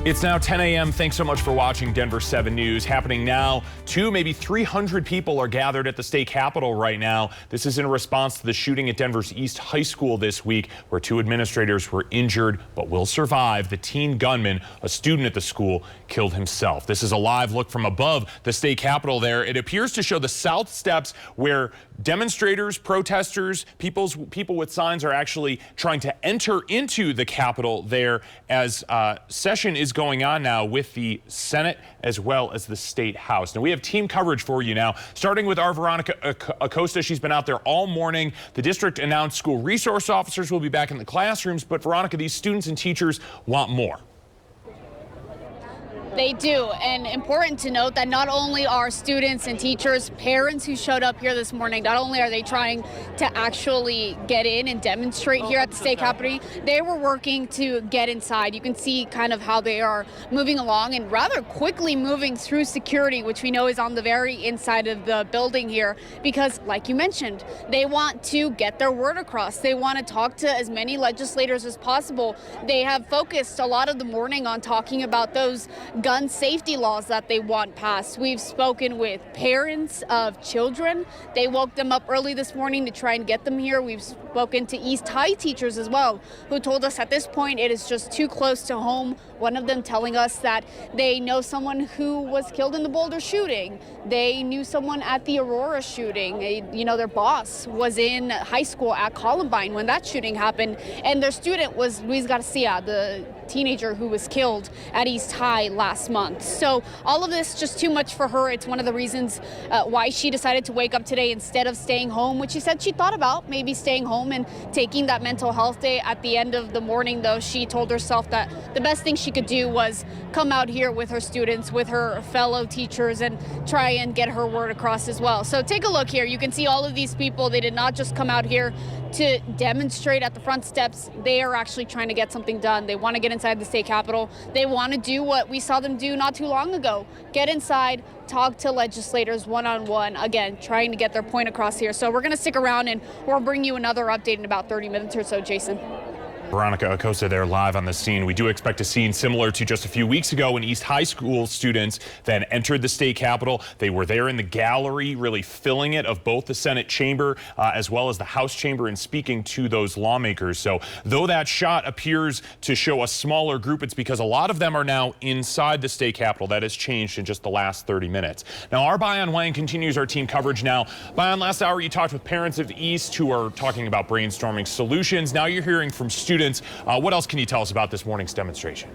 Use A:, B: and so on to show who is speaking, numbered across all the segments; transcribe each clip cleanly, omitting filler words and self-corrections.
A: It's now 10 a.m. Thanks so much for watching Denver 7 News. Happening now, maybe 300 people are gathered at the state capitol right now. This is in response to the shooting at Denver's East High School this week, where 2 administrators were injured but will survive. The teen gunman, a student at the school, killed himself. This is a live look from above the state capitol there. It appears to show the south steps where demonstrators, protesters, people with signs are actually trying to enter into the capitol there as session is going on now with the Senate as well as the State House. Now we have team coverage for you now, starting with our Veronica Acosta. She's been out there all morning. The district announced school resource officers will be back in the classrooms, but Veronica, these students and teachers want more.
B: They do, and important to note that not only are students and teachers, parents who showed up here this morning, not only are they trying to actually get in and demonstrate here at the state capitol, they were working to get inside. You can see kind of how they are moving along and rather quickly moving through security, which we know is on the very inside of the building here, because like you mentioned, they want to get their word across. They want to talk to as many legislators as possible. They have focused a lot of the morning on talking about those gun safety laws that they want passed. We've spoken with parents of children. They woke them up early this morning to try and get them here. We've spoken to East High teachers as well, who told us at this point it is just too close to home. One of them telling us that they know someone who was killed in the Boulder shooting. They knew someone at the Aurora shooting. You know, their boss was in high school at Columbine when that shooting happened, and their student was Luis Garcia, the teenager who was killed at East High last month. So all of this just too much for her. It's one of the reasons why she decided to wake up today instead of staying home, which she said she thought about maybe staying home and taking that mental health day. At the end of the morning, though, she told herself that the best thing she could do was come out here with her students, with her fellow teachers, and try and get her word across as well. So take a look here. You can see all of these people. They did not just come out here to demonstrate at the front steps. They are actually trying to get something done. They want to get inside the state capitol. They want to do what we saw them do not too long ago. Get inside, talk to legislators one-on-one, again, trying to get their point across here. So we're going to stick around and we'll bring you another update in about 30 minutes or so, Jason.
A: Veronica Acosta there live on the scene. We do expect a scene similar to just a few weeks ago when East High School students then entered the state capitol. They were there in the gallery, really filling it, of both the Senate chamber as well as the House chamber, and speaking to those lawmakers. So though that shot appears to show a smaller group, it's because a lot of them are now inside the state capitol. That has changed in just the last 30 minutes. Now our Bayan Wang continues our team coverage now. Bayan, last hour you talked with parents of the East who are talking about brainstorming solutions. Now you're hearing from students. What else can you tell us about this morning's demonstration?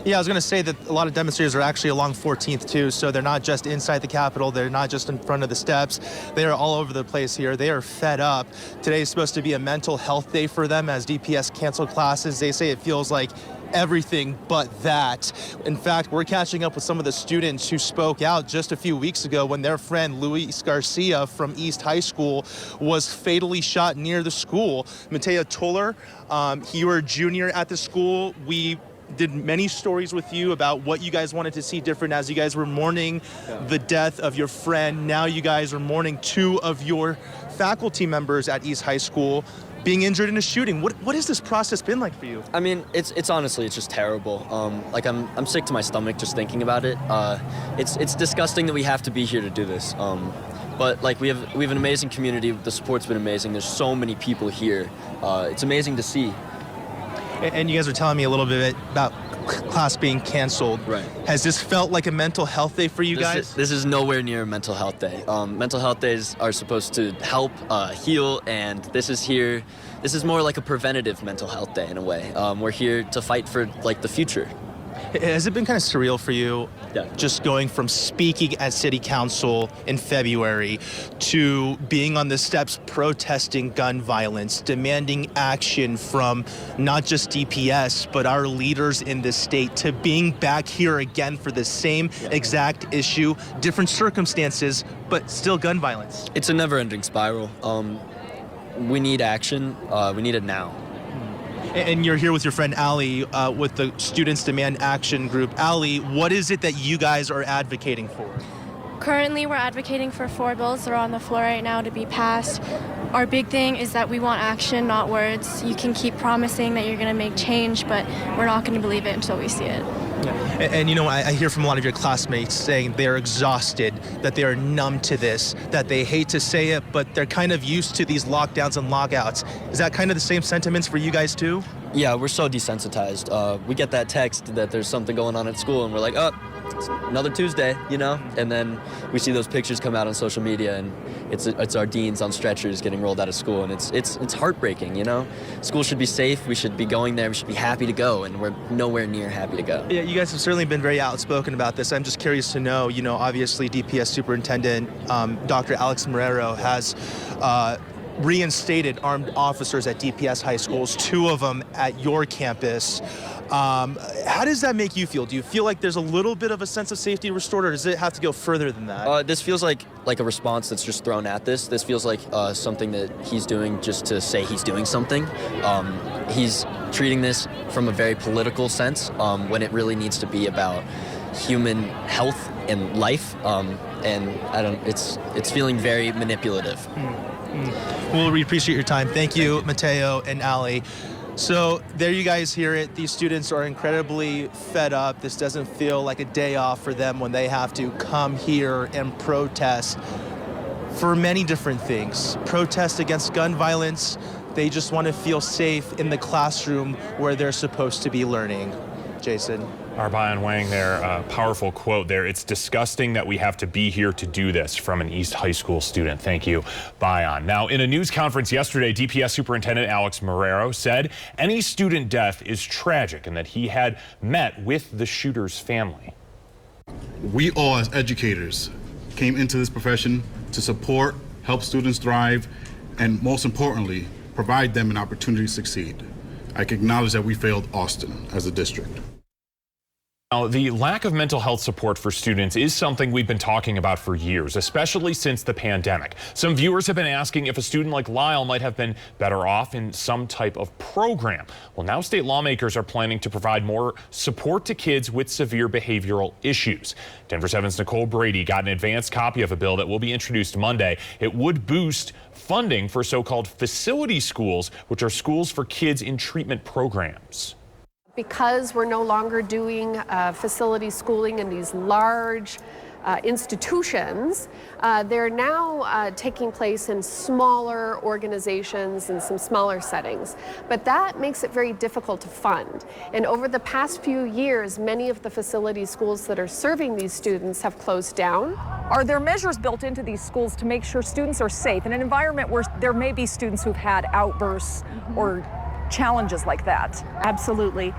C: Yeah, I was going to say that a lot of demonstrators are actually along 14th too, so they're not just inside the Capitol, they're not just in front of the steps, they are all over the place here. They are fed up. Today is supposed to be a mental health day for them as DPS canceled classes. They say it feels like everything but that. In fact, we're catching up with some of the students who spoke out just a few weeks ago when their friend Luis Garcia from East High School was fatally shot near the school. Mateo Toller, you were a junior at the school. We did many stories with you about what you guys wanted to see different as you guys were mourning the death of your friend. Now you guys are mourning 2 of your faculty members at East High School being injured in a shooting. What has this process been like for you?
D: I mean, it's honestly, it's just terrible. Like I'm sick to my stomach just thinking about it. It's disgusting that we have to be here to do this. But like we have an amazing community. The support's been amazing. There's so many people here. It's amazing to see.
C: And you guys were telling me a little bit about class being canceled.
D: Right.
C: Has this felt like a mental health day for you guys?
D: This is nowhere near a mental health day. Mental health days are supposed to help heal, and this is more like a preventative mental health day in a way. We're here to fight for like the future.
C: Has it been kind of surreal for you, just going from speaking at City Council in February to being on the steps protesting gun violence, demanding action from not just DPS, but our leaders in the state, to being back here again for the same exact issue, different circumstances, but still gun violence?
D: It's a never-ending spiral. We need action. We need it now.
C: And you're here with your friend Ali with the Students Demand Action Group. Ali, what is it that you guys are advocating for?
E: Currently, we're advocating for 4 bills that are on the floor right now to be passed. Our big thing is that we want action, not words. You can keep promising that you're going to make change, but we're not going to believe it until we see it.
C: And you know, I hear from a lot of your classmates saying they're exhausted, that they are numb to this, that they hate to say it, but they're kind of used to these lockdowns and lockouts. Is that kind of the same sentiments for you guys too?
D: Yeah, we're so desensitized. We get that text that there's something going on at school, and we're like, oh, it's another Tuesday, you know? And then we see those pictures come out on social media, and it's our deans on stretchers getting rolled out of school, and it's heartbreaking, you know? School should be safe. We should be going there. We should be happy to go, and we're nowhere near happy to go.
C: Yeah, you guys have certainly been very outspoken about this. I'm just curious to know, you know, obviously DPS Superintendent Dr. Alex Marrero has reinstated armed officers at DPS high schools, 2 of them at your campus. How does that make you feel? Do you feel like there's a little bit of a sense of safety restored, or does it have to go further than that?
D: This feels like a response that's just thrown at this. This feels like something that he's doing just to say he's doing something. He's treating this from a very political sense when it really needs to be about human health and life. And it's feeling very manipulative.
C: Well, we appreciate your time. Thank you, Mateo and Ali. So there you guys hear it. These students are incredibly fed up. This doesn't feel like a day off for them when they have to come here and protest for many different things. Protest against gun violence. They just want to feel safe in the classroom where they're supposed to be learning. Jason.
A: Our Bayan Wang there, powerful quote there. It's disgusting that we have to be here to do this, from an East High School student. Thank you, Bayan. Now, in a news conference yesterday, DPS Superintendent Alex Marrero said any student death is tragic and that he had met with the shooter's family.
F: We all, as educators, came into this profession to support, help students thrive, and most importantly, provide them an opportunity to succeed. I can acknowledge that we failed Austin as a district.
A: Now, the lack of mental health support for students is something we've been talking about for years, especially since the pandemic. Some viewers have been asking if a student like Lyle might have been better off in some type of program. Well, now state lawmakers are planning to provide more support to kids with severe behavioral issues. Denver 7's Nicole Brady got an advanced copy of a bill that will be introduced Monday. It would boost funding for so-called facility schools, which are schools for kids in treatment programs.
G: Because we're no longer doing facility schooling in these large institutions, they're now taking place in smaller organizations and some smaller settings. But that makes it very difficult to fund. And over the past few years, many of the facility schools that are serving these students have closed down.
H: Are there measures built into these schools to make sure students are safe in an environment where there may be students who've had outbursts or challenges like that?
I: Absolutely.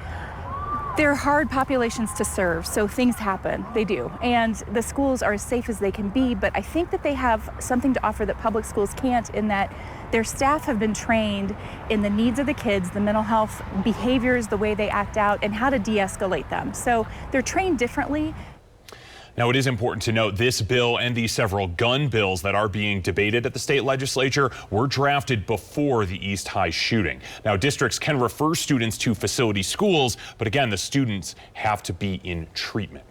I: They're hard populations to serve, so things happen. They do. And the schools are as safe as they can be, but I think that they have something to offer that public schools can't, in that their staff have been trained in the needs of the kids, the mental health behaviors, the way they act out, and how to de-escalate them. So they're trained differently.
A: Now, it is important to note this bill and the several gun bills that are being debated at the state legislature were drafted before the East High shooting. Now, districts can refer students to facility schools, but again, the students have to be in treatment.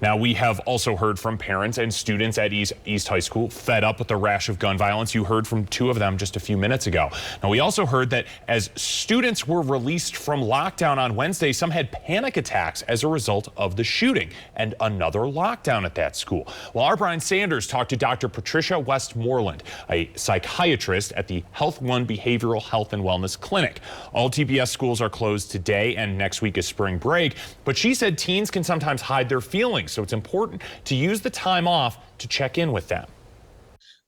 A: Now, we have also heard from parents and students at East High School fed up with the rash of gun violence. You heard from 2 of them just a few minutes ago. Now, we also heard that as students were released from lockdown on Wednesday, some had panic attacks as a result of the shooting and another lockdown at that school. Well, our Brian Sanders talked to Dr. Patricia Westmoreland, a psychiatrist at the Health One Behavioral Health and Wellness Clinic. All TPS schools are closed today, and next week is spring break, but she said teens can sometimes hide their feelings, so it's important to use the time off to check in with them.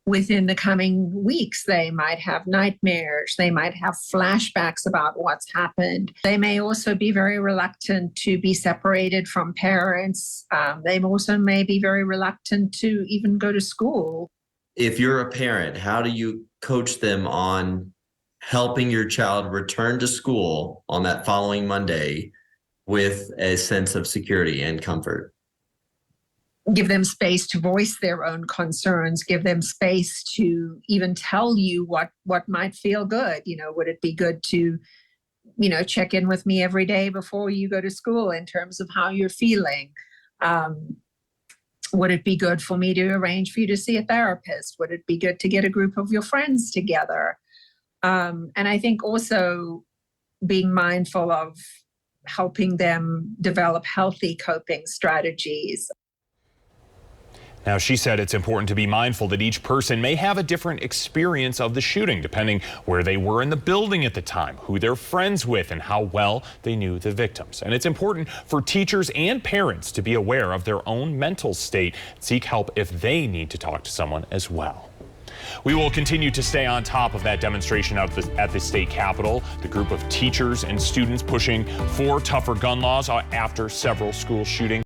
J: Within the coming weeks, they might have nightmares. They might have flashbacks about what's happened. They may also be very reluctant to be separated from parents. They also may be very reluctant to even go to school.
K: If you're a parent, how do you coach them on helping your child return to school on that following Monday with a sense of security and comfort?
J: Give them space to voice their own concerns, give them space to even tell you what might feel good. You know, would it be good to, check in with me every day before you go to school in terms of how you're feeling? Would it be good for me to arrange for you to see a therapist? Would it be good to get a group of your friends together? And I think also being mindful of helping them develop healthy coping strategies.
A: Now, she said it's important to be mindful that each person may have a different experience of the shooting, depending where they were in the building at the time, who they're friends with, and how well they knew the victims. And it's important for teachers and parents to be aware of their own mental state, seek help if they need to talk to someone as well. We will continue to stay on top of that demonstration at the state capitol. The group of teachers and students pushing for tougher gun laws after several school shootings.